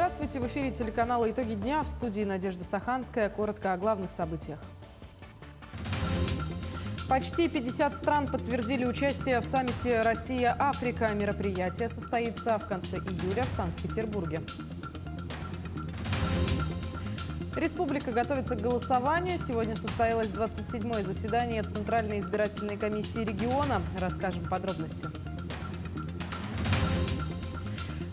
Здравствуйте! В эфире телеканала «Итоги дня», в студии Надежда Саханская. Коротко о главных событиях. Почти 50 стран подтвердили участие в саммите «Россия-Африка». Мероприятие состоится в конце июля в Санкт-Петербурге. Республика готовится к голосованию. Сегодня состоялось 27-е заседание Центральной избирательной комиссии региона. Расскажем подробности.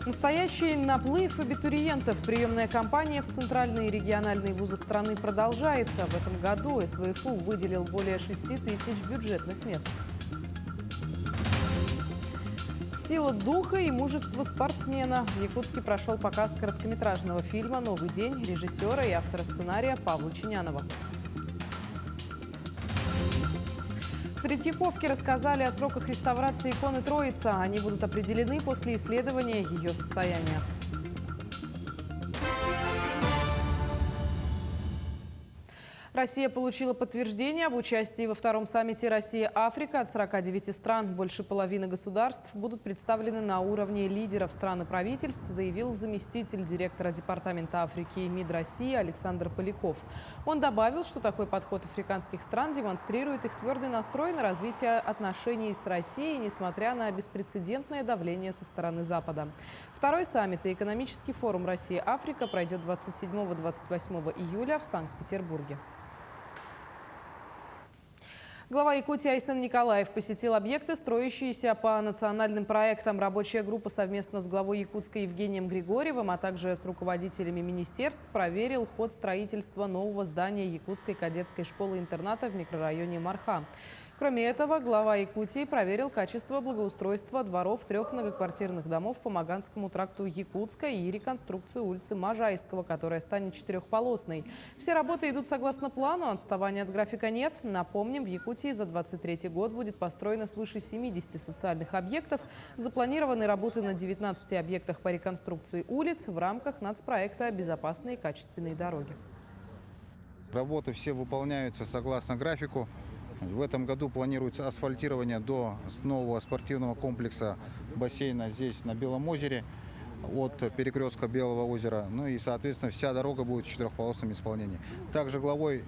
Настоящий наплыв абитуриентов. Приемная кампания в центральные и региональные вузы страны продолжается. В этом году СВФУ выделил более 6 тысяч бюджетных мест. Сила духа и мужество спортсмена. В Якутске прошел показ короткометражного фильма «Новый день» режиссера и автора сценария Павла Чинянова. В Третьяковке рассказали о сроках реставрации иконы Троица. Они будут определены после исследования ее состояния. Россия получила подтверждение об участии во втором саммите «Россия-Африка» от 49 стран. Больше половины государств будут представлены на уровне лидеров стран и правительств, заявил заместитель директора Департамента Африки и МИД России Александр Поляков. Он добавил, что такой подход африканских стран демонстрирует их твердый настрой на развитие отношений с Россией, несмотря на беспрецедентное давление со стороны Запада. Второй саммит и экономический форум «Россия-Африка» пройдет 27-28 июля в Санкт-Петербурге. Глава Якутии Айсен Николаев посетил объекты, строящиеся по национальным проектам. Рабочая группа совместно с главой Якутска Евгением Григорьевым, а также с руководителями министерств проверил ход строительства нового здания Якутской кадетской школы-интерната в микрорайоне Марха. Кроме этого, глава Якутии проверил качество благоустройства дворов 3 многоквартирных домов по Маганскому тракту Якутска и реконструкцию улицы Можайского, которая станет 4-полосной. Все работы идут согласно плану, отставания от графика нет. Напомним, в Якутии за 2023 год будет построено свыше 70 социальных объектов. Запланированы работы на 19 объектах по реконструкции улиц в рамках нацпроекта «Безопасные и качественные дороги». Работы все выполняются согласно графику. В этом году планируется асфальтирование до нового спортивного комплекса бассейна здесь, на Белом озере, от перекрестка Белого озера. Ну и, соответственно, вся дорога будет в 4-полосном исполнении. Также главой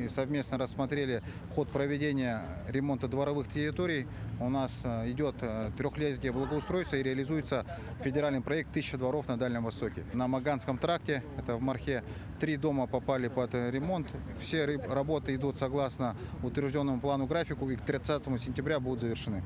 совместно рассмотрели ход проведения ремонта дворовых территорий. У нас идет 3-летие благоустройства и реализуется федеральный проект «1000 дворов на Дальнем Востоке». На Маганском тракте, это в Мархе, 3 дома попали под ремонт. Все работы идут согласно утвержденному плану графику и к 30 сентября будут завершены.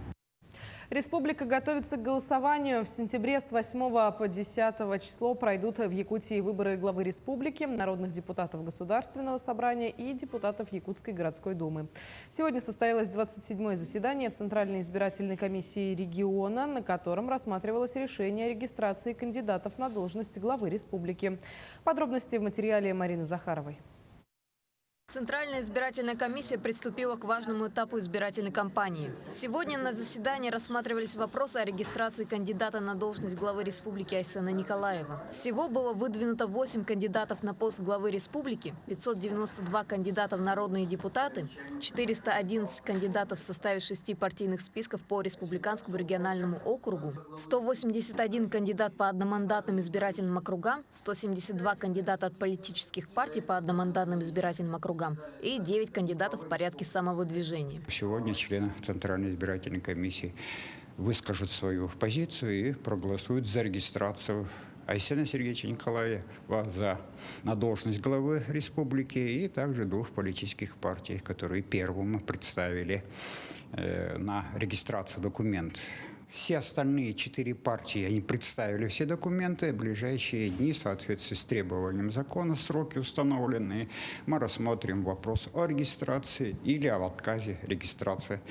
Республика готовится к голосованию. В сентябре с 8 по 10 число пройдут в Якутии выборы главы республики, народных депутатов Государственного собрания и депутатов Якутской городской думы. Сегодня состоялось 27-е заседание Центральной избирательной комиссии региона, на котором рассматривалось решение о регистрации кандидатов на должность главы республики. Подробности в материале Марины Захаровой. Центральная избирательная комиссия приступила к важному этапу избирательной кампании. Сегодня на заседании рассматривались вопросы о регистрации кандидата на должность главы республики Айсена Николаева. Всего было выдвинуто 8 кандидатов на пост главы республики, 592 кандидата в народные депутаты, 411 кандидатов в составе 6 партийных списков по республиканскому региональному округу, 181 кандидат по одномандатным избирательным округам, 172 кандидата от политических партий по одномандатным избирательным округам и 9 кандидатов в порядке самовыдвижения. Сегодня члены Центральной избирательной комиссии выскажут свою позицию и проголосуют за регистрацию Айсена Сергеевича Николаева на должность главы республики и также 2 политических партий, которые первым представили на регистрацию документ. Все остальные 4 партии, они представили все документы. В ближайшие дни, в соответствии с требованием закона, сроки установленные, мы рассмотрим вопрос о регистрации или об отказе регистрации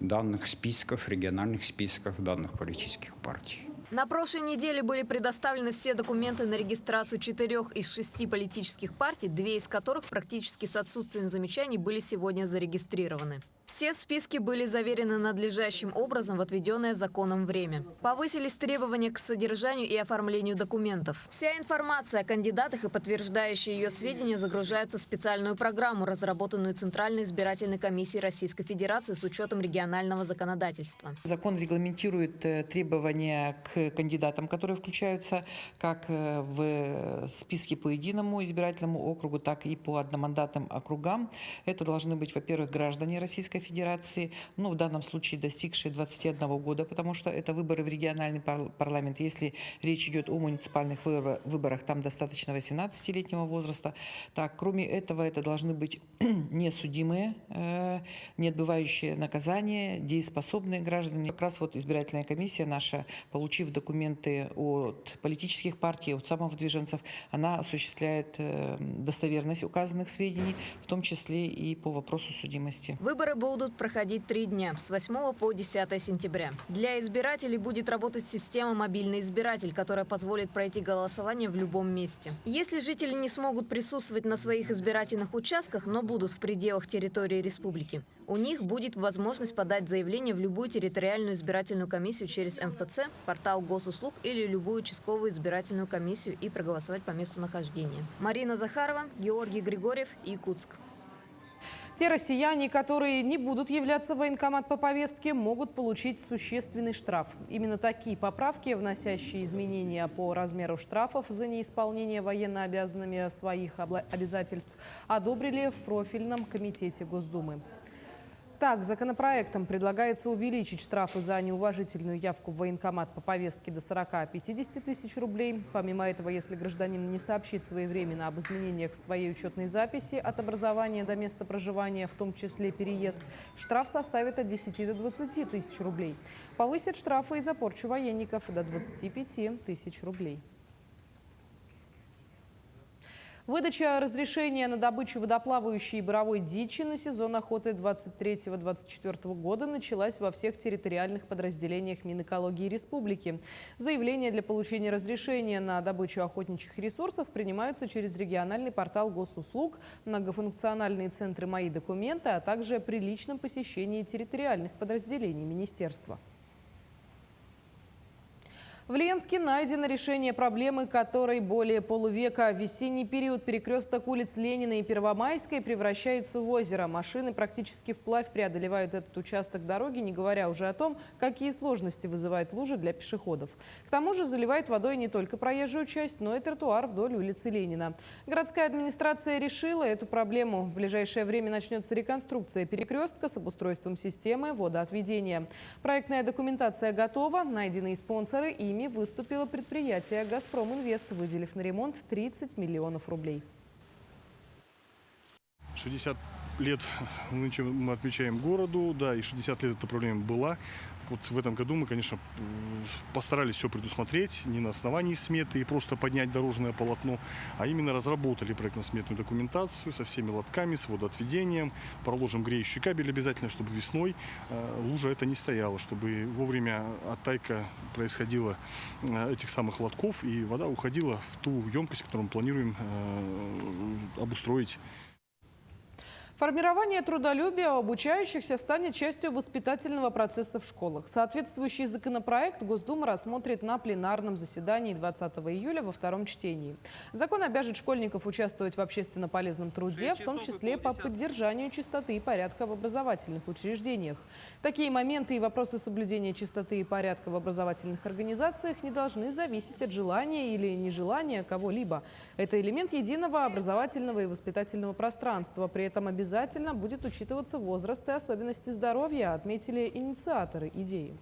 данных списков, региональных списков данных политических партий. На прошлой неделе были предоставлены все документы на регистрацию 4 из 6 политических партий, 2 из которых практически с отсутствием замечаний были сегодня зарегистрированы. Все списки были заверены надлежащим образом в отведенное законом время. Повысились требования к содержанию и оформлению документов. Вся информация о кандидатах и подтверждающие ее сведения загружаются в специальную программу, разработанную Центральной избирательной комиссией Российской Федерации с учетом регионального законодательства. Закон регламентирует требования к кандидатам, которые включаются как в списке по единому избирательному округу, так и по одномандатным округам. Это должны быть, во-первых, граждане Российской Федерации, в данном случае достигшие 21 года, потому что это выборы в региональный парламент. Если речь идет о муниципальных выборах, там достаточно 18-летнего возраста. Так, кроме этого, это должны быть несудимые, не отбывающие наказания, дееспособные граждане. Как раз вот избирательная комиссия наша, получив документы от политических партий, от самовыдвиженцев, она осуществляет достоверность указанных сведений, в том числе и по вопросу судимости. Выборы будут проходить 3 дня, с 8 по 10 сентября. Для избирателей будет работать система «Мобильный избиратель», которая позволит пройти голосование в любом месте. Если жители не смогут присутствовать на своих избирательных участках, но будут в пределах территории республики, у них будет возможность подать заявление в любую территориальную избирательную комиссию через МФЦ, портал госуслуг или любую участковую избирательную комиссию и проголосовать по месту нахождения. Марина Захарова, Георгий Григорьев, Якутск. Те россияне, которые не будут являться в военкомат по повестке, могут получить существенный штраф. Именно такие поправки, вносящие изменения по размеру штрафов за неисполнение военно обязанными своих обязательств, одобрили в профильном комитете Госдумы. Так, законопроектом предлагается увеличить штрафы за неуважительную явку в военкомат по повестке до 40-50 тысяч рублей. Помимо этого, если гражданин не сообщит своевременно об изменениях в своей учетной записи от образования до места проживания, в том числе переезд, штраф составит от 10 до 20 тысяч рублей. Повысят штрафы и за порчу военников до 25 тысяч рублей. Выдача разрешения на добычу водоплавающей и буровой дичи на сезон охоты 23-24 года началась во всех территориальных подразделениях Минэкологии Республики. Заявления для получения разрешения на добычу охотничьих ресурсов принимаются через региональный портал госуслуг, многофункциональные центры «Мои документы», а также при личном посещении территориальных подразделений министерства. В Ленске найдено решение проблемы, которой более полувека. В весенний период перекресток улиц Ленина и Первомайской превращается в озеро. Машины практически вплавь преодолевают этот участок дороги, не говоря уже о том, какие сложности вызывает лужи для пешеходов. К тому же заливает водой не только проезжую часть, но и тротуар вдоль улицы Ленина. Городская администрация решила эту проблему. В ближайшее время начнется реконструкция перекрестка с обустройством системы водоотведения. Проектная документация готова, найдены спонсоры, и выступило предприятие «Газпром Инвест», выделив на ремонт 30 миллионов рублей. 60 лет нынче мы отмечаем городу, да, и 60 лет эта проблема была. Вот в этом году мы, конечно, постарались все предусмотреть, не на основании сметы и просто поднять дорожное полотно, а именно разработали проектно-сметную документацию со всеми лотками, с водоотведением, проложим греющий кабель обязательно, чтобы весной лужа это не стояла, чтобы вовремя оттайка происходила этих самых лотков и вода уходила в ту емкость, которую мы планируем обустроить. Формирование трудолюбия у обучающихся станет частью воспитательного процесса в школах. Соответствующий законопроект Госдума рассмотрит на пленарном заседании 20 июля во втором чтении. Закон обяжет школьников участвовать в общественно полезном труде, в том числе по поддержанию чистоты и порядка в образовательных учреждениях. Такие моменты и вопросы соблюдения чистоты и порядка в образовательных организациях не должны зависеть от желания или нежелания кого-либо. Это элемент единого образовательного и воспитательного пространства. При этом обязательно будет учитываться возраст и особенности здоровья, отметили инициаторы идеи.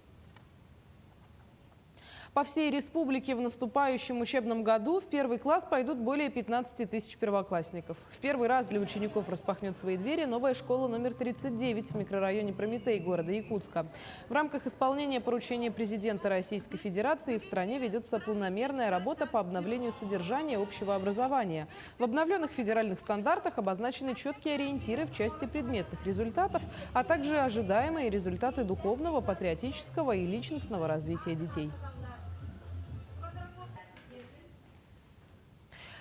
По всей республике в наступающем учебном году в первый класс пойдут более 15 тысяч первоклассников. В первый раз для учеников распахнет свои двери новая школа номер 39 в микрорайоне Прометей города Якутска. В рамках исполнения поручения президента Российской Федерации в стране ведется планомерная работа по обновлению содержания общего образования. В обновленных федеральных стандартах обозначены четкие ориентиры в части предметных результатов, а также ожидаемые результаты духовного, патриотического и личностного развития детей.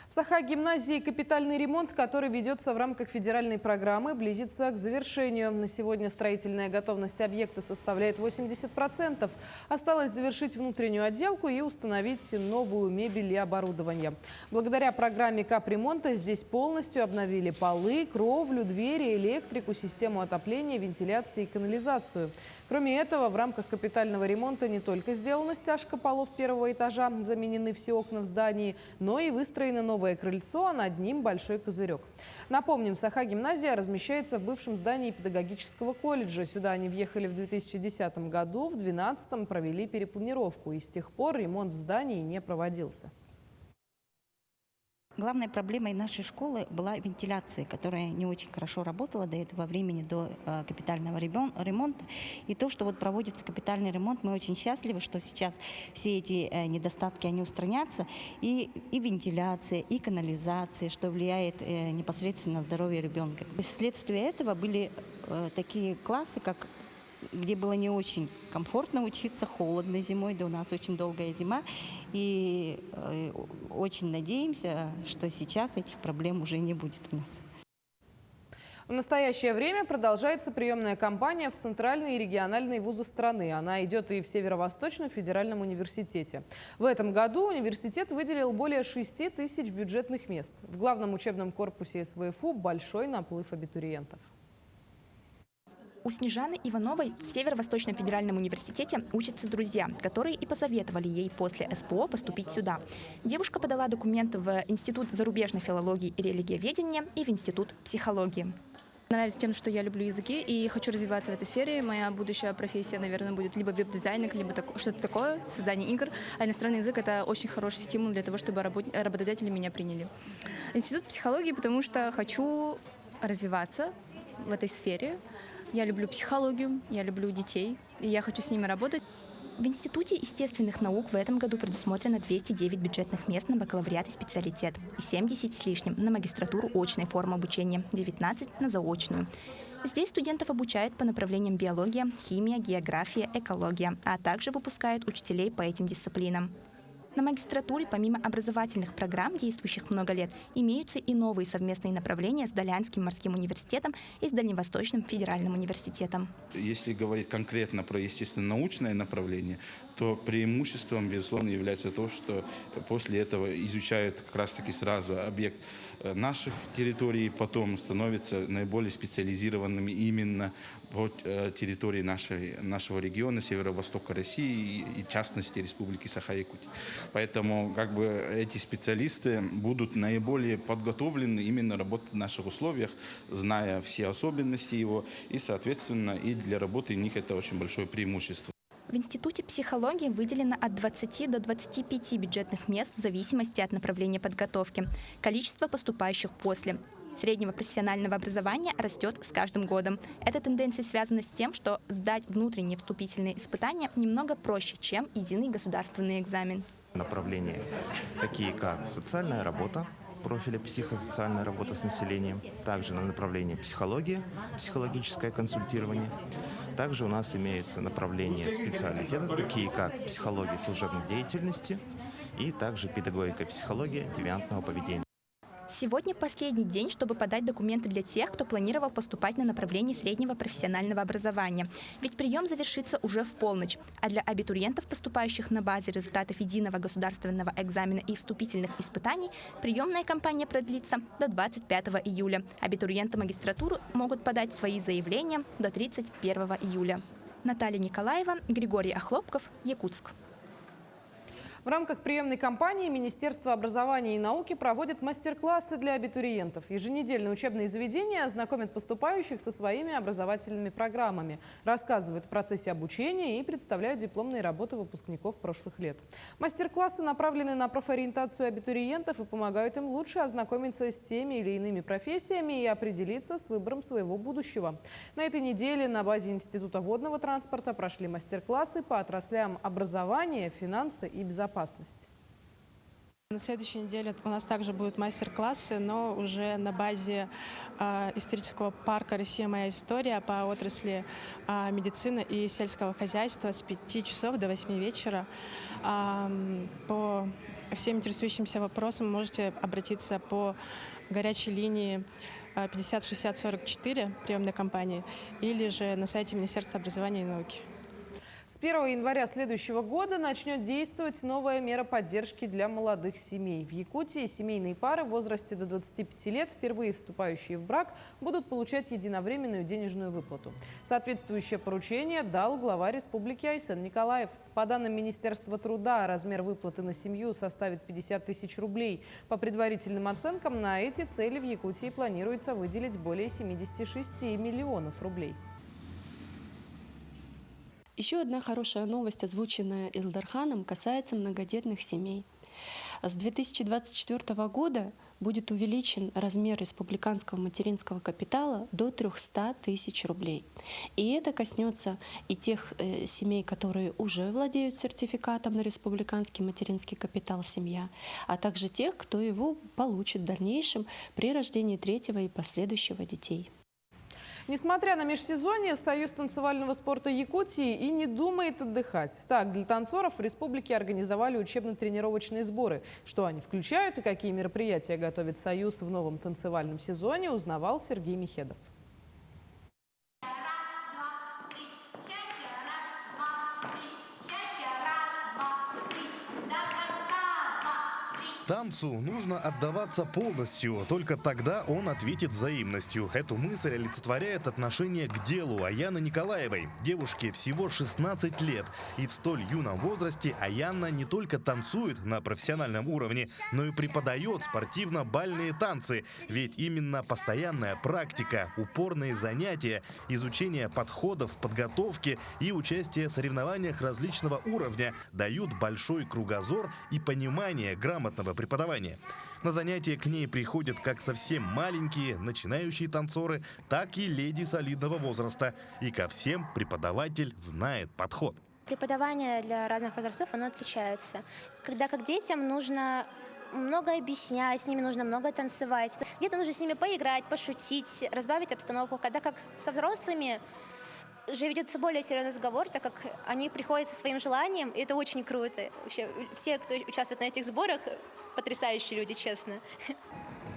В В Саха-гимназии капитальный ремонт, который ведется в рамках федеральной программы, близится к завершению. На сегодня строительная готовность объекта составляет 80%. Осталось завершить внутреннюю отделку и установить новую мебель и оборудование. Благодаря программе капремонта здесь полностью обновили полы, кровлю, двери, электрику, систему отопления, вентиляции и канализацию. Кроме этого, в рамках капитального ремонта не только сделана стяжка полов первого этажа, заменены все окна в здании, но и выстроено новое крыльцо, а над ним большой козырек. Напомним, Саха-гимназия размещается в бывшем здании педагогического колледжа. Сюда они въехали в 2010 году, в 2012 провели перепланировку, и с тех пор ремонт в здании не проводился. Главной проблемой нашей школы была вентиляция, которая не очень хорошо работала до этого времени, до капитального ремонта. И то, что вот проводится капитальный ремонт, мы очень счастливы, что сейчас все эти недостатки, они устранятся. И вентиляция, и канализация, что влияет непосредственно на здоровье ребенка. Вследствие этого были такие классы, где было не очень комфортно учиться, холодно зимой, да у нас очень долгая зима. И очень надеемся, что сейчас этих проблем уже не будет у нас. В настоящее время продолжается приемная кампания в центральные и региональные вузы страны. Она идет и в Северо-Восточном федеральном университете. В этом году университет выделил более 6 тысяч бюджетных мест. В главном учебном корпусе СВФУ большой наплыв абитуриентов. У Снежаны Ивановой в Северо-Восточном федеральном университете учатся друзья, которые и посоветовали ей после СПО поступить сюда. Девушка подала документы в Институт зарубежной филологии и религиоведения и в Институт психологии. Нравится тем, что я люблю языки и хочу развиваться в этой сфере. Моя будущая профессия, наверное, будет либо веб-дизайнер, либо что-то такое, создание игр. А иностранный язык – это очень хороший стимул для того, чтобы работодатели меня приняли. Институт психологии, потому что хочу развиваться в этой сфере. Я люблю психологию, я люблю детей, и я хочу с ними работать. В Институте естественных наук в этом году предусмотрено 209 бюджетных мест на бакалавриат и специалитет и 70 с лишним на магистратуру очной формы обучения, 19 на заочную. Здесь студентов обучают по направлениям биология, химия, география, экология, а также выпускают учителей по этим дисциплинам. На магистратуре, помимо образовательных программ, действующих много лет, имеются и новые совместные направления с Долянским морским университетом и с Дальневосточным федеральным университетом. Если говорить конкретно про естественно-научное направление, то преимуществом, безусловно, является то, что после этого изучают как раз-таки сразу объект наших территорий, потом становятся наиболее специализированными именно по территории нашего региона, северо-востока России и, в частности, Республики Саха-Якутия. Поэтому эти специалисты будут наиболее подготовлены именно работать в наших условиях, зная все особенности его, и, соответственно, и для работы у них это очень большое преимущество. В Институте психологии выделено от 20 до 25 бюджетных мест в зависимости от направления подготовки. Количество поступающих после среднего профессионального образования растет с каждым годом. Эта тенденция связана с тем, что сдать внутренние вступительные испытания немного проще, чем единый государственный экзамен. Направления такие как социальная работа, профиля психосоциальная работа с населением, также на направлении психология, психологическое консультирование. Также у нас имеются направления специалитета, такие как психология служебной деятельности и также педагогика психология девиантного поведения. Сегодня последний день, чтобы подать документы для тех, кто планировал поступать на направление среднего профессионального образования. Ведь прием завершится уже в полночь. А для абитуриентов, поступающих на базе результатов единого государственного экзамена и вступительных испытаний, приемная кампания продлится до 25 июля. Абитуриенты магистратуры могут подать свои заявления до 31 июля. Наталья Николаева, Григорий Охлопков, Якутск. В рамках приемной кампании Министерство образования и науки проводит мастер-классы для абитуриентов. Еженедельно учебные заведения знакомят поступающих со своими образовательными программами, рассказывают о процессе обучения и представляют дипломные работы выпускников прошлых лет. Мастер-классы направлены на профориентацию абитуриентов и помогают им лучше ознакомиться с теми или иными профессиями и определиться с выбором своего будущего. На этой неделе на базе Института водного транспорта прошли мастер-классы по отраслям образования, финансы и безопасности. На следующей неделе у нас также будут мастер-классы, но уже на базе исторического парка «Россия. Моя история» по отрасли медицины и сельского хозяйства с 5 часов до 8 вечера по всем интересующимся вопросам можете обратиться по горячей линии 50 60 44 приемной компании или же на сайте Министерства образования и науки. С 1 января следующего года начнет действовать новая мера поддержки для молодых семей. В Якутии семейные пары в возрасте до 25 лет, впервые вступающие в брак, будут получать единовременную денежную выплату. Соответствующее поручение дал глава республики Айсен Николаев. По данным Министерства труда, размер выплаты на семью составит 50 тысяч рублей. По предварительным оценкам, на эти цели в Якутии планируется выделить более 76 миллионов рублей. Еще одна хорошая новость, озвученная Илдарханом, касается многодетных семей. С 2024 года будет увеличен размер республиканского материнского капитала до 300 тысяч рублей. И это коснется и тех семей, которые уже владеют сертификатом на республиканский материнский капитал семья, а также тех, кто его получит в дальнейшем при рождении третьего и последующего детей. Несмотря на межсезонье, Союз танцевального спорта Якутии и не думает отдыхать. Так, для танцоров в республике организовали учебно-тренировочные сборы. Что они включают и какие мероприятия готовит Союз в новом танцевальном сезоне, узнавал Сергей Михедов. Танцу нужно отдаваться полностью, только тогда он ответит взаимностью. Эту мысль олицетворяет отношение к делу Аяны Николаевой. Девушке всего 16 лет. И в столь юном возрасте Аяна не только танцует на профессиональном уровне, но и преподает спортивно-бальные танцы. Ведь именно постоянная практика, упорные занятия, изучение подходов, подготовки и участие в соревнованиях различного уровня дают большой кругозор и понимание грамотного преподавания. На занятия к ней приходят как совсем маленькие, начинающие танцоры, так и леди солидного возраста. И ко всем преподаватель знает подход. Преподавание для разных возрастов, оно отличается. Когда как детям нужно много объяснять, с ними нужно много танцевать. Где-то нужно с ними поиграть, пошутить, разбавить обстановку. Когда как со взрослыми же ведется более серьезный разговор, так как они приходят со своим желанием, и это очень круто. Вообще, все, кто участвует на этих сборах, потрясающие люди, честно.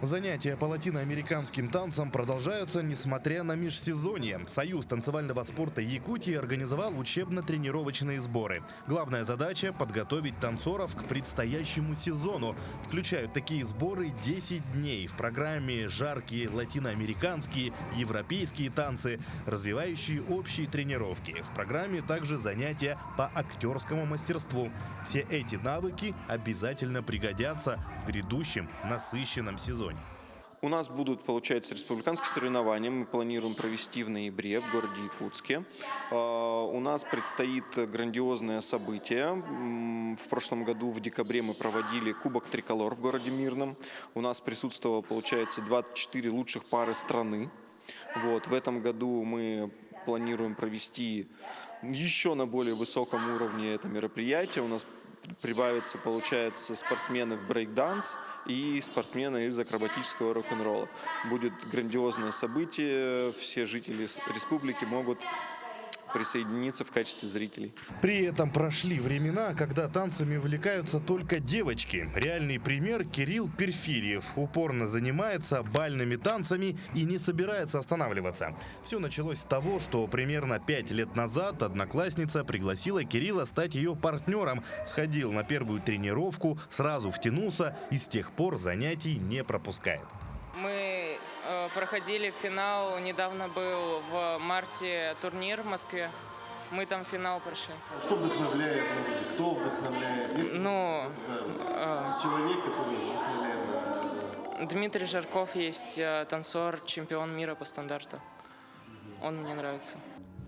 Занятия по латиноамериканским танцам продолжаются, несмотря на межсезонье. Союз танцевального спорта Якутии организовал учебно-тренировочные сборы. Главная задача – подготовить танцоров к предстоящему сезону. Включают такие сборы 10 дней. В программе жаркие латиноамериканские, европейские танцы, развивающие общие тренировки. В программе также занятия по актерскому мастерству. Все эти навыки обязательно пригодятся в грядущем насыщенном сезоне. У нас будут, получается, республиканские соревнования. Мы планируем провести в ноябре в городе Якутске. У нас предстоит грандиозное событие. В прошлом году в декабре мы проводили Кубок Триколор в городе Мирном. У нас присутствовало, получается, 24 лучших пары страны. В этом году мы планируем провести еще на более высоком уровне это мероприятие. У нас прибавится, получается, спортсмены в брейк-данс и спортсмены из акробатического рок-н-ролла. Будет грандиозное событие, все жители республики могут присоединиться в качестве зрителей. При этом прошли времена, когда танцами увлекаются только девочки. Реальный пример – Кирилл Перфирьев. Упорно занимается бальными танцами и не собирается останавливаться. Все началось с того, что примерно 5 лет назад одноклассница пригласила Кирилла стать ее партнером. Сходил на первую тренировку, сразу втянулся и с тех пор занятий не пропускает. Мы проходили финал, недавно был в марте турнир в Москве. Мы там финал прошли. Что вдохновляет? Кто вдохновляет? Человек, который вдохновляет? Дмитрий Жарков есть, танцор, чемпион мира по стандарту. Он мне нравится.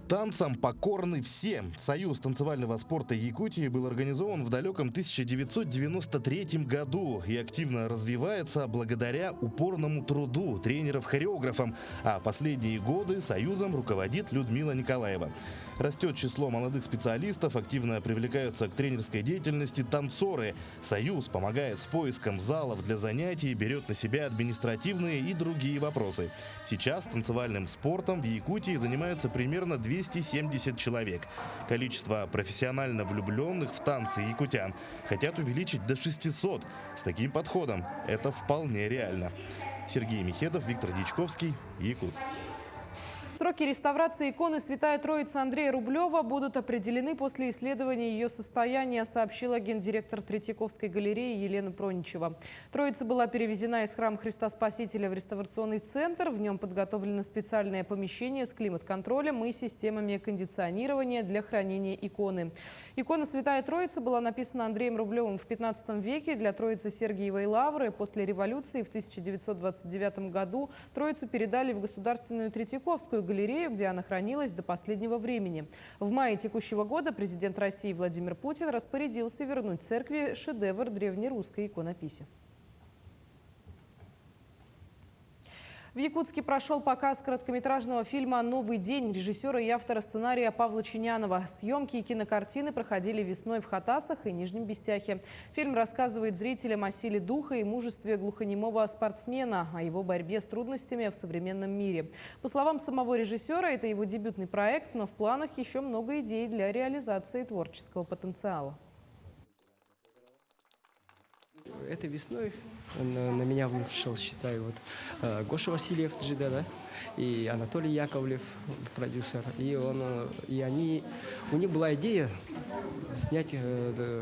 Танцам покорны все. Союз танцевального спорта Якутии был организован в далеком 1993 году и активно развивается благодаря упорному труду тренеров-хореографов. А последние годы союзом руководит Людмила Николаева. Растет число молодых специалистов, активно привлекаются к тренерской деятельности танцоры. Союз помогает с поиском залов для занятий, берет на себя административные и другие вопросы. Сейчас танцевальным спортом в Якутии занимаются примерно 270 человек. Количество профессионально влюбленных в танцы якутян хотят увеличить до 600. С таким подходом это вполне реально. Сергей Михедов, Виктор Дичковский, Якутск. Сроки реставрации иконы Святая Троица Андрея Рублева будут определены после исследования ее состояния, сообщила гендиректор Третьяковской галереи Елена Проничева. Троица была перевезена из храма Христа Спасителя в реставрационный центр. В нем подготовлено специальное помещение с климат-контролем и системами кондиционирования для хранения иконы. Икона Святая Троица была написана Андреем Рублевым в 15 веке для Троицы Сергиевой Лавры. После революции в 1929 году Троицу передали в Государственную Третьяковскую галерею, где она хранилась до последнего времени. В мае текущего года президент России Владимир Путин распорядился вернуть церкви шедевр древнерусской иконописи. В Якутске прошел показ короткометражного фильма «Новый день» режиссера и автора сценария Павла Чинянова. Съемки и кинокартины проходили весной в Хатасах и Нижнем Бестяхе. Фильм рассказывает зрителям о силе духа и мужестве глухонемого спортсмена, о его борьбе с трудностями в современном мире. По словам самого режиссера, это его дебютный проект, но в планах еще много идей для реализации творческого потенциала. Этой весной на меня вышел, считаю, вот Гоша Васильев, Джида, да, и Анатолий Яковлев, продюсер. И у них была идея снять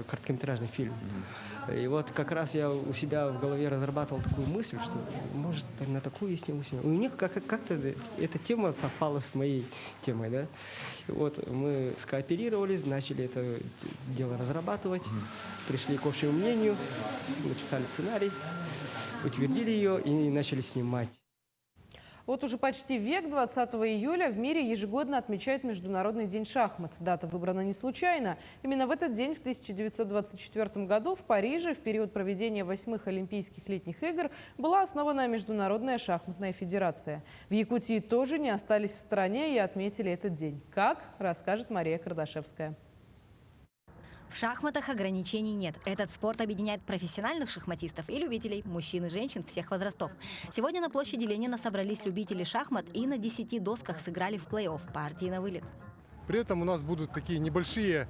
короткометражный фильм. И вот как раз я у себя в голове разрабатывал такую мысль, что может на такую есть не у них как-то эта тема совпала с моей темой, да. И вот мы скооперировались, начали это дело разрабатывать, пришли к общему мнению, написали сценарий, утвердили ее и начали снимать. Вот уже почти век, 20 июля, в мире ежегодно отмечают Международный день шахмат. Дата выбрана не случайно. Именно в этот день, в 1924 году, в Париже, в период проведения 8-х Олимпийских летних игр, была основана Международная шахматная федерация. В Якутии тоже не остались в стороне и отметили этот день. Как, расскажет Мария Кардашевская. В шахматах ограничений нет. Этот спорт объединяет профессиональных шахматистов и любителей, мужчин и женщин всех возрастов. Сегодня на площади Ленина собрались любители шахмат и на 10 досках сыграли в плей-офф партии на вылет. При этом у нас будут такие небольшие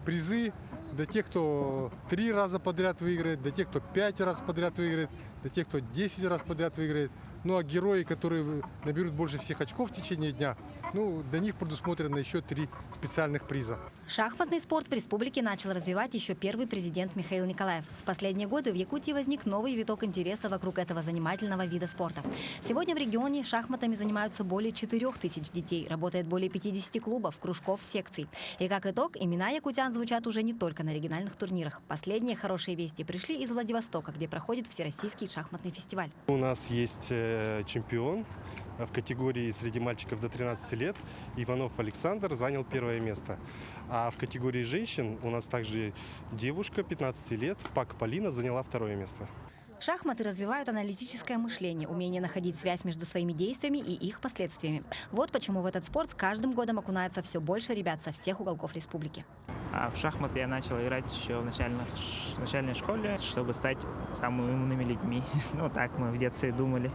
призы для тех, кто 3 раза подряд выиграет, для тех, кто 5 раз подряд выиграет, для тех, кто 10 раз подряд выиграет. Ну а герои, которые наберут больше всех очков в течение дня, для них предусмотрено еще 3 специальных приза. Шахматный спорт в республике начал развивать еще первый президент Михаил Николаев. В последние годы в Якутии возник новый виток интереса вокруг этого занимательного вида спорта. Сегодня в регионе шахматами занимаются более 4000 детей, работает более 50 клубов, кружков, секций. И как итог, имена якутян звучат уже не только на региональных турнирах. Последние хорошие вести пришли из Владивостока, где проходит Всероссийский шахматный фестиваль. У нас есть чемпион в категории среди мальчиков до 13 лет. Иванов Александр занял 1 место. А в категории женщин у нас также девушка 15 лет, Пак Полина, заняла 2 место. Шахматы развивают аналитическое мышление, умение находить связь между своими действиями и их последствиями. Вот почему в этот спорт с каждым годом окунается все больше ребят со всех уголков республики. А в шахматы я начал играть еще в начальной школе, чтобы стать самыми умными людьми. Ну так мы в детстве думали.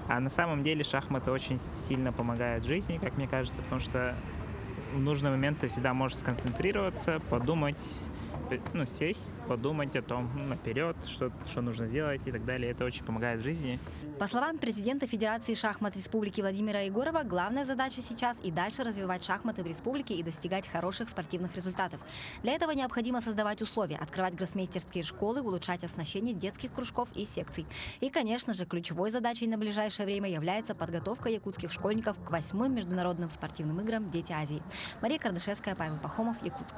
А на самом деле шахматы очень сильно помогают в жизни, как мне кажется, потому что в нужный момент ты всегда можешь сконцентрироваться, подумать, сесть, подумать о том наперед, что нужно сделать и так далее. Это очень помогает в жизни. По словам президента Федерации шахмат Республики Владимира Егорова, главная задача сейчас и дальше развивать шахматы в республике и достигать хороших спортивных результатов. Для этого необходимо создавать условия, открывать гроссмейстерские школы, улучшать оснащение детских кружков и секций. И, конечно же, ключевой задачей на ближайшее время является подготовка якутских школьников к 8-м международным спортивным играм «Дети Азии». Мария Кардашевская, Павел Пахомов, Якутск.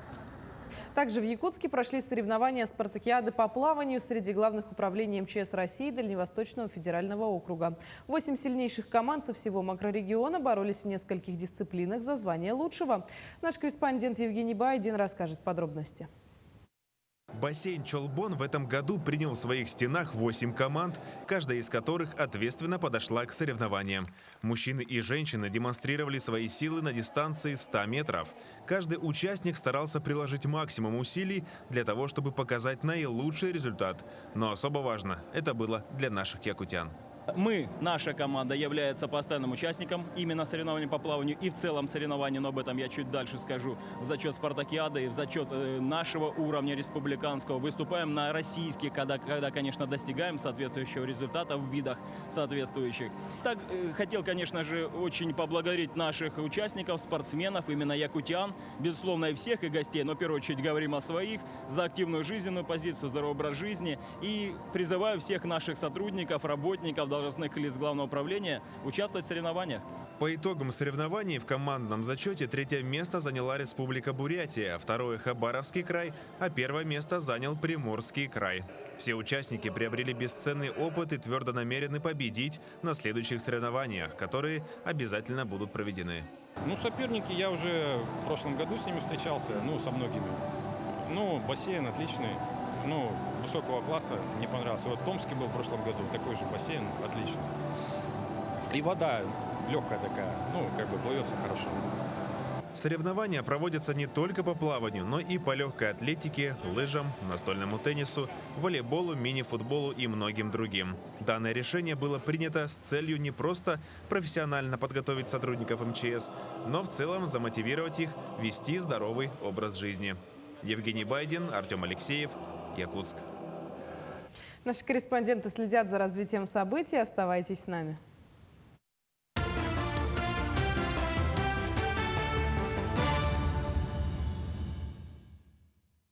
Также в Якутске прошли соревнования спартакиады по плаванию среди главных управлений МЧС России Дальневосточного федерального округа. 8 сильнейших команд со всего макрорегиона боролись в нескольких дисциплинах за звание лучшего. Наш корреспондент Евгений Байдин расскажет подробности. Бассейн «Чолбон» в этом году принял в своих стенах 8 команд, каждая из которых ответственно подошла к соревнованиям. Мужчины и женщины демонстрировали свои силы на дистанции 100 метров. Каждый участник старался приложить максимум усилий для того, чтобы показать наилучший результат. Но особо важно это было для наших якутян. Мы, наша команда, является постоянным участником именно соревнований по плаванию и в целом соревнований, но об этом я чуть дальше скажу, в зачет спартакиады и в зачет нашего уровня республиканского. Выступаем на российских, когда, конечно, достигаем соответствующего результата в видах соответствующих. Так, хотел, конечно же, очень поблагодарить наших участников, спортсменов, именно якутян, безусловно, и всех, и гостей, но в первую очередь говорим о своих, за активную жизненную позицию, здоровый образ жизни. И призываю всех наших сотрудников, работников, должностных лиц Главного управления участвовать в соревнованиях. По итогам соревнований в командном зачете 3-е место заняла Республика Бурятия, 2-е Хабаровский край, а 1-е место занял Приморский край. Все участники приобрели бесценный опыт и твердо намерены победить на следующих соревнованиях, которые обязательно будут проведены. Соперники, я уже в прошлом году с ними встречался, со многими. Бассейн отличный. Высокого класса, мне понравился. Вот в Томске был в прошлом году, такой же бассейн, отличный. И вода легкая такая, плывется хорошо. Соревнования проводятся не только по плаванию, но и по легкой атлетике, лыжам, настольному теннису, волейболу, мини-футболу и многим другим. Данное решение было принято с целью не просто профессионально подготовить сотрудников МЧС, но в целом замотивировать их вести здоровый образ жизни. Евгений Байдин, Артем Алексеев, Якутск. Наши корреспонденты следят за развитием событий. Оставайтесь с нами.